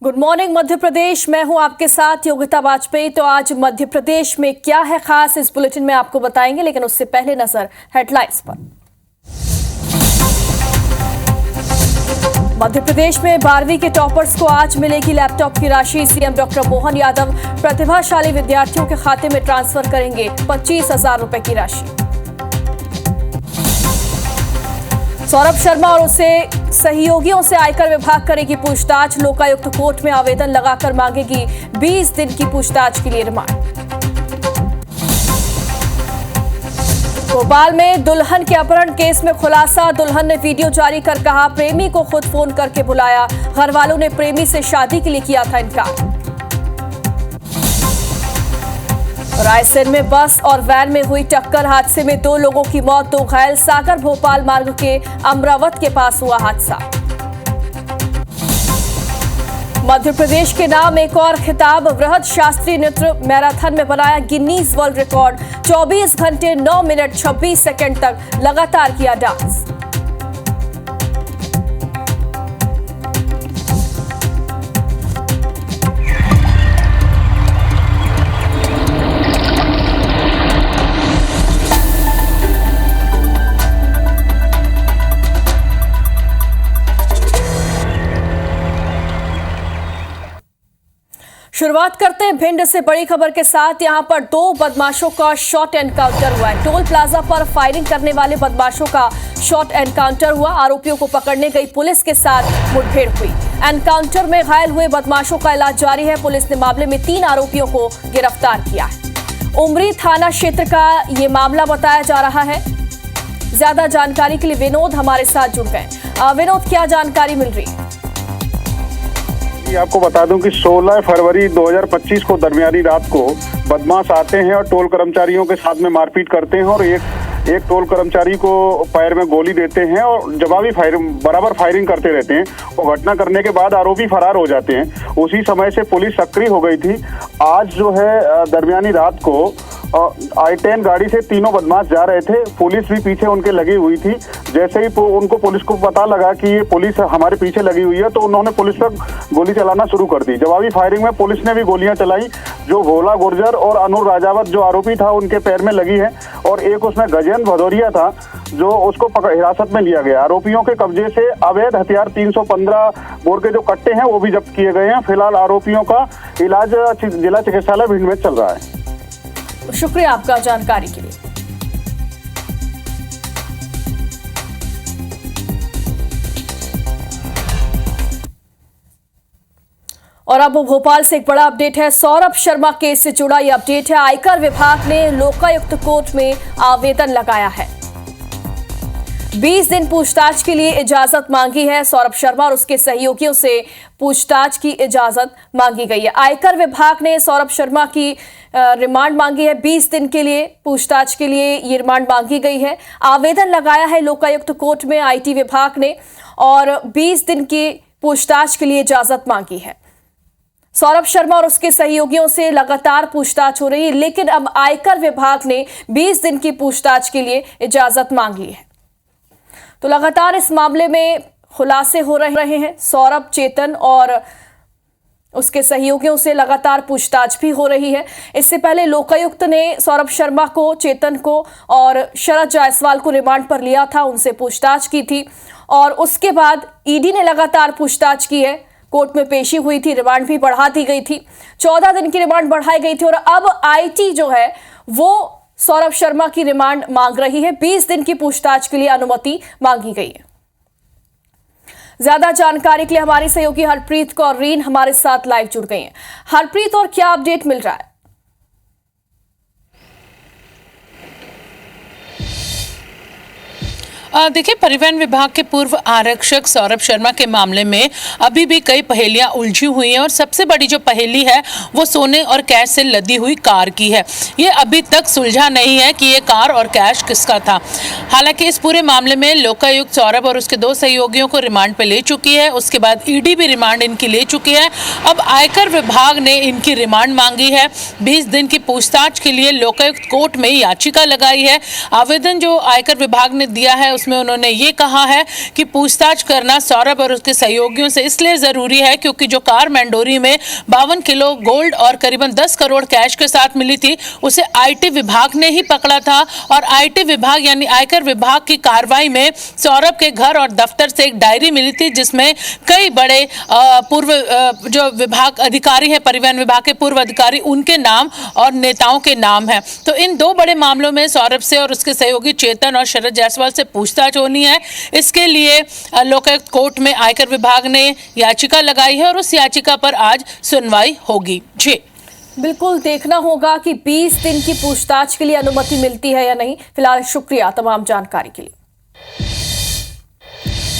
Good morning Madhya Pradesh, मैं हूं आपके साथ योगिता वाजपेयी। तो आज मध्य प्रदेश में क्या है खास, इस बुलेटिन में आपको बताएंगे, लेकिन उससे पहले नजर हेडलाइंस पर। मध्य प्रदेश में 12वीं के टॉपर्स को आज मिलेगी लैपटॉप की राशि। सीएम डॉक्टर मोहन यादव प्रतिभाशाली विद्यार्थियों के खाते में ट्रांसफर करेंगे 25,000 रुपए की राशि। सौरभ शर्मा और उससे सहयोगियों से आयकर विभाग करेगी पूछताछ। लोकायुक्त कोर्ट में आवेदन लगाकर मांगेगी 20 दिन की पूछताछ के लिए रिमांड। भोपाल में दुल्हन के अपहरण केस में खुलासा। दुल्हन ने वीडियो जारी कर कहा, प्रेमी को खुद फोन करके बुलाया। घर वालों ने प्रेमी से शादी के लिए किया था इनकार। रायसेन में बस और वैन में हुई टक्कर, हादसे में 2 लोगों की मौत, 2 घायल। सागर भोपाल मार्ग के अमरावत के पास हुआ हादसा। मध्य प्रदेश के नाम एक और खिताब। वृहद शास्त्रीय नृत्य मैराथन में बनाया गिनीज वर्ल्ड रिकॉर्ड। 24 घंटे 9 मिनट 26 सेकंड तक लगातार किया डांस। शुरुआत करते हैं भिंड से बड़ी खबर के साथ। यहां पर 2 बदमाशों का शॉट एनकाउंटर हुआ है। टोल प्लाजा पर फायरिंग करने वाले बदमाशों का शॉट एनकाउंटर हुआ। आरोपियों को पकड़ने गई पुलिस के साथ मुठभेड़ हुई। एनकाउंटर में घायल हुए बदमाशों का इलाज जारी है। पुलिस ने मामले में 3 आरोपियों को गिरफ्तार किया है। उमरी थाना क्षेत्र का ये मामला बताया जा रहा है। ज्यादा जानकारी के लिए विनोद हमारे साथ जुड़ गए। विनोद, क्या जानकारी मिल रही है? आपको बता दूं कि 16 फरवरी 2025 को दरमियानी रात को बदमाश आते हैं और टोल कर्मचारियों के साथ में मारपीट करते हैं और एक टोल कर्मचारी को पैर में गोली देते हैं और जवाबी बराबर फायरिंग करते रहते हैं। वो घटना करने के बाद आरोपी फरार हो जाते हैं। उसी समय से पुलिस सक्रिय हो गई थी। आज जो है दरमियानी रात को I-10 गाड़ी से तीनों बदमाश जा रहे थे। पुलिस भी पीछे उनके लगी हुई थी। जैसे ही उनको पुलिस को पता लगा कि ये पुलिस हमारे पीछे लगी हुई है, तो उन्होंने पुलिस पर गोली चलाना शुरू कर दी। जवाबी फायरिंग में पुलिस ने भी गोलियां चलाई। जो भोला गुर्जर और अनुर राजावत जो आरोपी था, उनके पैर में लगी है और एक उसमें गजेंद्र भदौरिया था जो उसको हिरासत में लिया गया। आरोपियों के कब्जे से अवैध हथियार 315 बोर के जो कट्टे हैं वो भी जब्त किए गए हैं। फिलहाल आरोपियों का इलाज जिला चिकित्सालय भिंड में चल रहा है। शुक्रिया आपका जानकारी के लिए। और अब भोपाल से एक बड़ा अपडेट है। सौरभ शर्मा केस से जुड़ा यह अपडेट है। आयकर विभाग ने लोकायुक्त कोर्ट में आवेदन लगाया है। 20 दिन पूछताछ के लिए इजाजत मांगी है। सौरभ शर्मा और उसके सहयोगियों से पूछताछ की इजाजत मांगी गई है। आयकर विभाग ने सौरभ शर्मा की रिमांड मांगी है। 20 दिन के लिए पूछताछ के लिए ये रिमांड मांगी गई है। आवेदन लगाया है लोकायुक्त कोर्ट में आईटी विभाग ने और 20 दिन की पूछताछ के लिए इजाजत मांगी है। सौरभ शर्मा और उसके सहयोगियों से लगातार पूछताछ हो रही है, लेकिन अब आयकर विभाग ने 20 दिन की पूछताछ के लिए इजाजत मांगी है। तो लगातार इस मामले में खुलासे हो रहे हैं। सौरभ, चेतन और उसके सहयोगियों से लगातार पूछताछ भी हो रही है। इससे पहले लोकायुक्त ने सौरभ शर्मा को, चेतन को और शरद जायसवाल को रिमांड पर लिया था, उनसे पूछताछ की थी और उसके बाद ईडी ने लगातार पूछताछ की है। कोर्ट में पेशी हुई थी, रिमांड भी बढ़ा दी गई थी। 14 दिन की रिमांड बढ़ाई गई थी और अब आईटी जो है वो सौरभ शर्मा की रिमांड मांग रही है। 20 दिन की पूछताछ के लिए अनुमति मांगी गई है। ज्यादा जानकारी के लिए हमारी सहयोगी हरप्रीत कौर रीन हमारे साथ लाइव जुड़ गई हैं। हरप्रीत, और क्या अपडेट मिल रहा है? देखिए, परिवहन विभाग के पूर्व आरक्षक सौरभ शर्मा के मामले में अभी भी कई पहेलियां उलझी हुई हैं और सबसे बड़ी जो पहेली है वो सोने और कैश से लदी हुई कार की है। ये अभी तक सुलझा नहीं है कि ये कार और कैश किसका था। हालांकि इस पूरे मामले में लोकायुक्त सौरभ और उसके 2 सहयोगियों को रिमांड पे ले चुकी है। उसके बाद ईडी भी रिमांड इनकी ले चुकी है। अब आयकर विभाग ने इनकी रिमांड मांगी है। 20 दिन की पूछताछ के लिए लोकायुक्त कोर्ट में याचिका लगाई है। आवेदन जो आयकर विभाग ने दिया है उसमें उन्होंने ये कहा है कि पूछताछ करना सौरभ और उसके सहयोगियों से इसलिए जरूरी है क्योंकि जो कार मैंडोरी में 52 किलो गोल्ड और करीबन 10 करोड़ कैश के साथ मिली थी उसे आईटी विभाग ने ही पकड़ा था और आईटी विभाग यानी आयकर विभाग की कार्रवाई में सौरभ के घर और दफ्तर से एक डायरी मिली थी जिसमें कई बड़े पूर्व जो विभाग अधिकारी हैं, परिवहन विभाग के पूर्व अधिकारी, उनके नाम और नेताओं के नाम है। तो इन दो बड़े मामलों में सौरभ से और उसके सहयोगी चेतन और शरद जायसवाल से पूछताछ होनी है। इसके लिए लोकायुक्त कोर्ट में आयकर विभाग ने याचिका लगाई है और उस याचिका पर आज सुनवाई होगी। जी बिल्कुल देखना होगा कि 20 दिन की पूछताछ के लिए अनुमति मिलती है या नहीं। फिलहाल शुक्रिया तमाम जानकारी के लिए।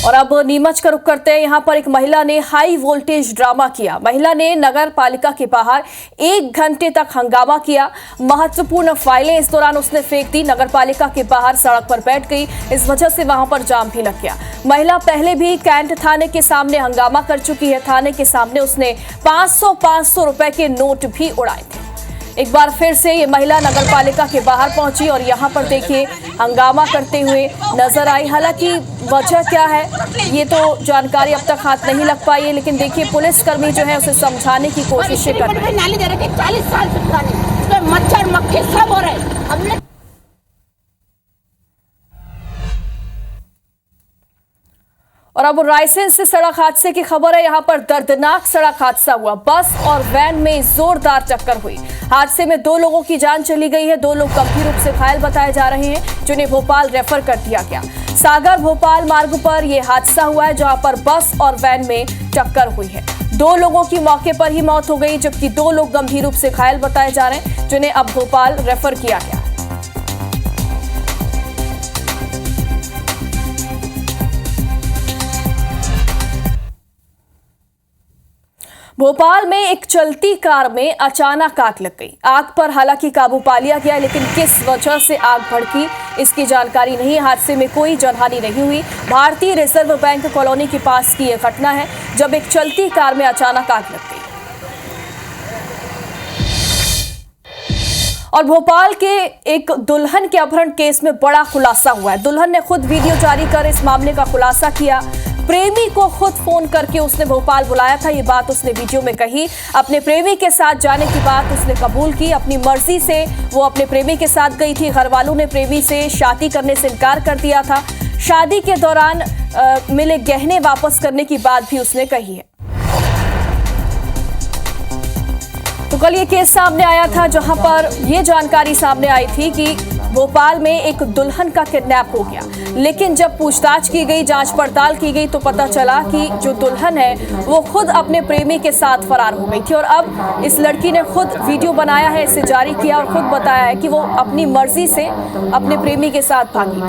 और अब नीमच का रुख करते हैं। यहाँ पर एक महिला ने हाई वोल्टेज ड्रामा किया। महिला ने नगर पालिका के बाहर 1 घंटे तक हंगामा किया। महत्वपूर्ण फाइलें इस दौरान उसने फेंक दी। नगर पालिका के बाहर सड़क पर बैठ गई, इस वजह से वहां पर जाम भी लग गया। महिला पहले भी कैंट थाने के सामने हंगामा कर चुकी है। थाने के सामने उसने 500 रुपए के नोट भी उड़ाए थे। एक बार फिर से ये महिला नगर पालिका के बाहर पहुंची और यहाँ पर देखिए हंगामा करते हुए नजर आई। हालांकि वजह क्या है ये तो जानकारी अब तक हाथ नहीं लग पाई है, लेकिन देखिए पुलिसकर्मी जो है उसे समझाने की कोशिशें कर रहे हैं। नाली दे रहे थे 40 साल से पुरानी, मच्छर मक्खी सब हो रहे। और अब रायसेन से सड़क हादसे की खबर है। यहाँ पर दर्दनाक सड़क हादसा हुआ। बस और वैन में जोरदार टक्कर हुई। हादसे में 2 लोगों की जान चली गई है। 2 लोग गंभीर रूप से घायल बताए जा रहे हैं, जिन्हें भोपाल रेफर कर दिया गया। सागर भोपाल मार्ग पर यह हादसा हुआ है, जहां पर बस और वैन में टक्कर हुई है। 2 लोगों की मौके पर ही मौत हो गई, जबकि 2 लोग गंभीर रूप से घायल बताए जा रहे हैं, जिन्हें अब भोपाल रेफर किया गया। भोपाल में एक चलती कार में अचानक आग लग गई। आग पर हालांकि काबू पा लिया गया, लेकिन किस वजह से आग भड़की इसकी जानकारी नहीं। हादसे में कोई जानहानि नहीं हुई। भारतीय रिजर्व बैंक कॉलोनी के पास की यह घटना है, जब एक चलती कार में अचानक आग लग गई। और भोपाल के एक दुल्हन के अपहरण केस में बड़ा खुलासा हुआ है। दुल्हन ने खुद वीडियो जारी कर इस मामले का खुलासा किया। प्रेमी को खुद फोन करके उसने भोपाल बुलाया था, ये बात उसने वीडियो में कही। अपने प्रेमी के साथ जाने की बात उसने कबूल की। अपनी मर्जी से वो अपने प्रेमी के साथ गई थी। घर वालों ने प्रेमी से शादी करने से इनकार कर दिया था। शादी के दौरान मिले गहने वापस करने की बात भी उसने कही है। तो कल ये केस सामने आया था, जहां पर यह जानकारी सामने आई थी कि भोपाल में एक दुल्हन का किडनैप हो गया, लेकिन जब पूछताछ की गई, जांच पड़ताल की गई, तो पता चला कि जो दुल्हन है वो खुद अपने प्रेमी के साथ फरार हो गई थी। और अब इस लड़की ने खुद वीडियो बनाया है, इसे जारी किया और खुद बताया है कि वो अपनी मर्जी से अपने प्रेमी के साथ भागी थी।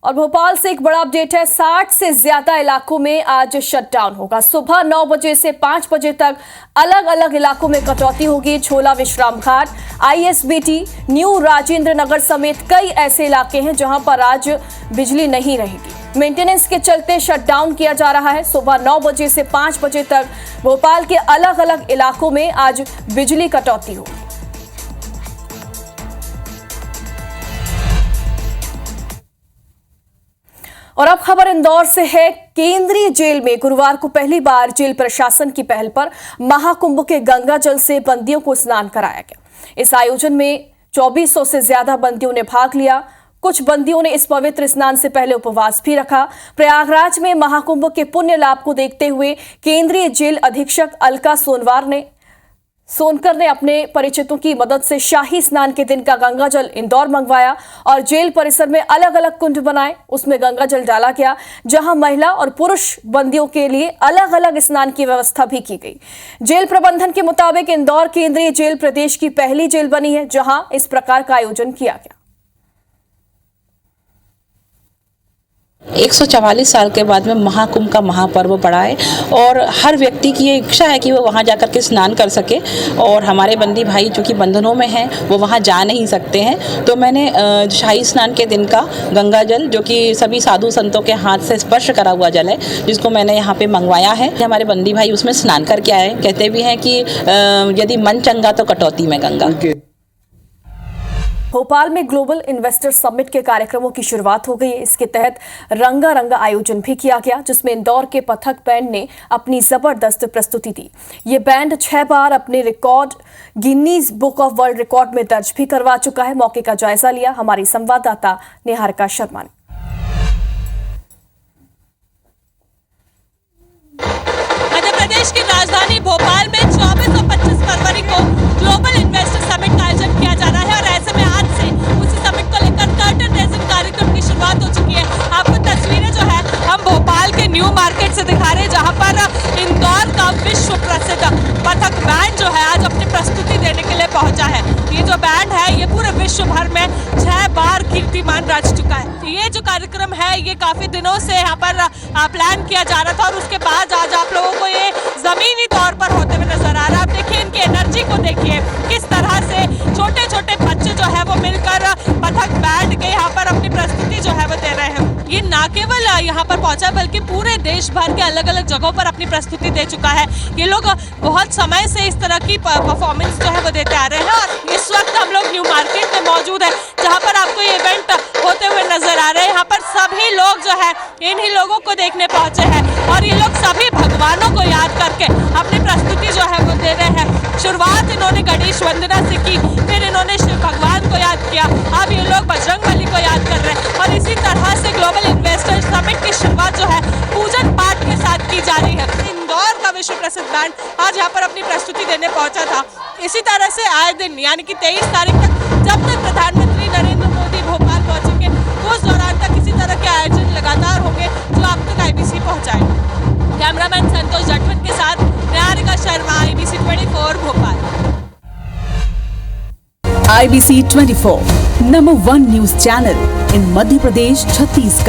और भोपाल से एक बड़ा अपडेट है। 60 से ज्यादा इलाकों में आज शटडाउन होगा। सुबह 9 बजे से 5 बजे तक अलग अलग इलाकों में कटौती होगी। छोला विश्राम घाट, ISBT, न्यू राजेंद्र नगर समेत कई ऐसे इलाके हैं जहां पर आज बिजली नहीं रहेगी। मेंटेनेंस के चलते शटडाउन किया जा रहा है। सुबह 9 बजे से 5 बजे तक भोपाल के अलग अलग इलाकों में आज बिजली कटौती होगी। और अब खबर इंदौर से है। केंद्रीय जेल में गुरुवार को पहली बार जेल प्रशासन की पहल पर महाकुंभ के गंगा जल से बंदियों को स्नान कराया गया। इस आयोजन में 2400 से ज्यादा बंदियों ने भाग लिया। कुछ बंदियों ने इस पवित्र स्नान से पहले उपवास भी रखा। प्रयागराज में महाकुंभ के पुण्य लाभ को देखते हुए केंद्रीय जेल अधीक्षक अलका सोनकर ने अपने परिचितों की मदद से शाही स्नान के दिन का गंगा जल इंदौर मंगवाया और जेल परिसर में अलग अलग कुंड बनाए, उसमें गंगा जल डाला गया, जहां महिला और पुरुष बंदियों के लिए अलग अलग स्नान की व्यवस्था भी की गई। जेल प्रबंधन के मुताबिक इंदौर केंद्रीय जेल प्रदेश की पहली जेल बनी है जहां इस प्रकार का आयोजन किया गया। 144 साल के बाद में महाकुंभ का महापर्व पड़ा है और हर व्यक्ति की ये इच्छा है कि वो वहाँ जाकर के स्नान कर सके। और हमारे बंदी भाई जो कि बंधनों में हैं वो वहाँ जा नहीं सकते हैं, तो मैंने शाही स्नान के दिन का गंगा जल, जो कि सभी साधु संतों के हाथ से स्पर्श करा हुआ जल है, जिसको मैंने यहाँ पे मंगवाया है। हमारे बंदी भाई उसमें स्नान करके आए। कहते भी हैं कि यदि मन चंगा तो कटौती में गंगा। भोपाल में ग्लोबल इन्वेस्टर समिट के कार्यक्रमों की शुरुआत हो गई है। इसके तहत रंगारंग आयोजन भी किया गया, जिसमें इंदौर के पथक बैंड ने अपनी जबरदस्त प्रस्तुति दी। ये बैंड 6 बार अपने record Guinness book of world record में दर्ज भी करवा चुका है। मौके का जायजा लिया हमारी संवाददाता निहारिका शर्मा ने। प्रदेश की राजधानी भोपाल में 24 और 25 फरवरी को ग्लोबल इन्वेस्टर समिट का आयोजन किया जा रहा है और ऐसे में आज से उसी समिट को लेकर कर्टन रेजिंग कार्यक्रम की शुरुआत हो चुकी है। आपको तस्वीरें जो है हम भोपाल के न्यू मार्केट से दिखा रहे हैं, जहां पर इंदौर का विश्व प्रसिद्ध पथक बैंड जो है आज अपनी प्रस्तुति देने के लिए पहुंचा है। ये जो बैंड है ये पूरे विश्व भर में 6 बार कीर्तिमान रच चुका है। ये जो कार्यक्रम है ये काफी दिनों से यहाँ पर प्लान किया जा रहा था और उसके बाद आज आप लोगों को ये जमीनी तौर पर होते हुए नजर आ रहा है। आप देखिए इनकी एनर्जी को देखिए, किस तरह से छोटे छोटे बच्चे जो है वो मिलकर पथक बैंड के यहाँ पर अपनी प्रस्तुति जो है वो दे रहे हैं। ये ना केवल यहाँ पर पहुंचा बल्कि पूरे देश भर के अलग अलग जगहों पर अपनी प्रस्तुति दे चुका है। ये लोग बहुत समय से इस तरह की परफॉर्मेंस जो है वो देते आ रहे हैं और इस वक्त हम लोग न्यू मार्केट में मौजूद है, जहाँ पर आपको ये इवेंट होते हुए नजर आ रहे हैं। यहाँ पर सभी लोग जो है इन्हीं लोगों को देखने पहुंचे हैं और ये लोग सभी भगवानों को याद करके अपनी प्रस्तुति जो है वो दे रहे हैं। शुरुआत इन्होंने गणेश वंदना से की, फिर इन्होंने शिव भगवान को याद किया, अब ये लोग बजरंगबली को याद कर रहे हैं और इसी तरह से ग्लोबल इन्वेस्टर समिट की शुरुआत जो है पूजन पाठ के साथ की जा रही है। इंदौर का विश्व प्रसिद्ध बैंड आज यहाँ पर अपनी प्रस्तुति देने पहुंचा था। इसी तरह से आए दिन यानी कि 23 तारीख तक जब तक प्रधानमंत्री नरेंद्र मोदी भोपाल पहुंचेंगे उस दौरान तक इसी तरह के आयोजन लगातार होंगे जो आप तक IBC पहुंचाएंगे। कैमरामैन संतोष जटवत के साथ Niharika Sharma, IBC 24 Bhopal. IBC 24 number 1 news channel in Madhya Pradesh, Chhattisgarh.